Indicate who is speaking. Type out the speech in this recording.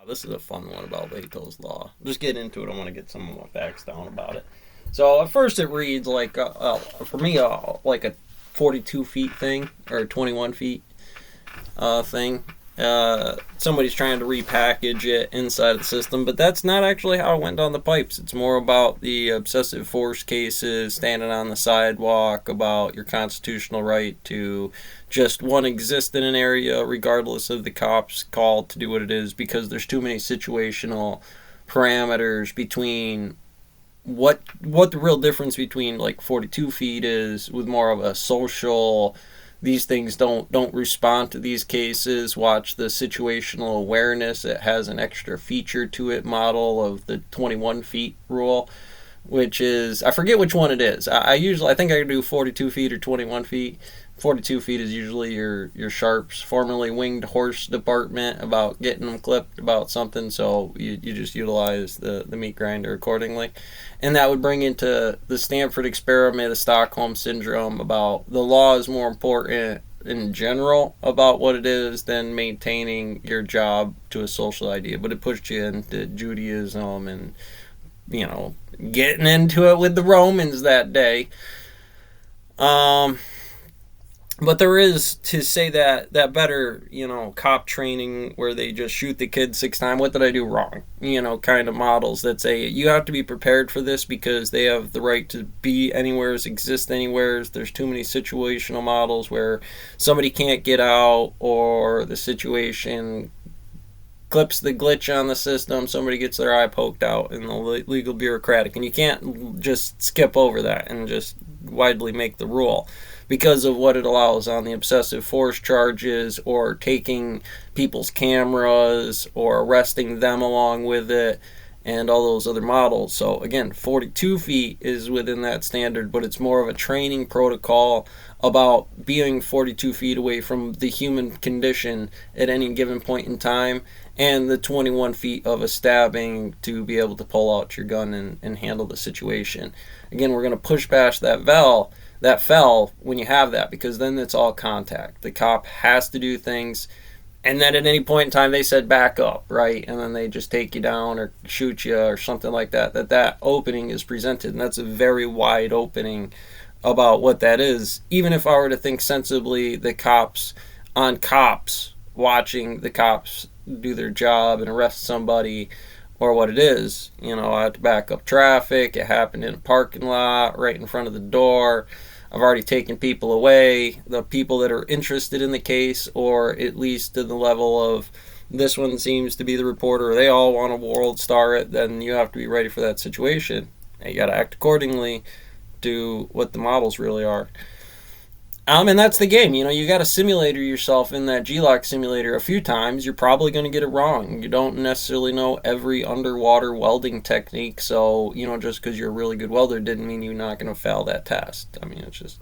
Speaker 1: This is a fun one about Leto's law. Just get into it. I want to get some of my facts down about it. So at first it reads like for me like a 42 feet thing or 21 feet thing. Somebody's trying to repackage it inside of the system, but that's not actually how it went down the pipes. It's more about the obsessive force cases, standing on the sidewalk, about your constitutional right to just one exist in an area regardless of the cops call to do what it is, because there's too many situational parameters between what the real difference between like 42 feet is with more of a social, these things don't respond to these cases, watch the situational awareness, it has an extra feature to it model of the 21 feet rule, which is, I forget which one it is. I usually, I think I can do 42 feet or 21 feet. 42 feet is usually your sharps, formerly winged horse department, about getting them clipped about something, so you just utilize the meat grinder accordingly. And that would bring into the Stanford experiment, the Stockholm syndrome, about the law is more important in general about what it is than maintaining your job to a social idea. But it pushed you into Judaism and, you know, getting into it with the Romans that day. But there is, to say that better, cop training where they just shoot the kid 6 times. What did I do wrong? Kind of models that say you have to be prepared for this because they have the right to be anywheres, exist anywheres. There's too many situational models where somebody can't get out, or the situation clips the glitch on the system, somebody gets their eye poked out in the legal bureaucratic, and you can't just skip over that and just widely make the rule because of what it allows on the obsessive force charges, or taking people's cameras or arresting them along with it, and all those other models. So again, 42 feet is within that standard, but it's more of a training protocol about being 42 feet away from the human condition at any given point in time, and the 21 feet of a stabbing to be able to pull out your gun and handle the situation. Again, we're going to push past that fell when you have that, because then it's all contact. The cop has to do things, and then at any point in time they said back up, right? And then they just take you down or shoot you or something like that. That opening is presented, and that's a very wide opening about what that is. Even if I were to think sensibly, the cops watching the cops do their job and arrest somebody, or what it is, I have to back up traffic. It happened in a parking lot right in front of the door. I've already taken people away, the people that are interested in the case, or at least to the level of this one seems to be the reporter, they all want to world star it. Then you have to be ready for that situation. You got to act accordingly to what the models really are. And that's the game. You got to simulate yourself in that G-Lock simulator a few times. You're probably going to get it wrong. You don't necessarily know every underwater welding technique, so, just because you're a really good welder didn't mean you're not going to fail that test. It's just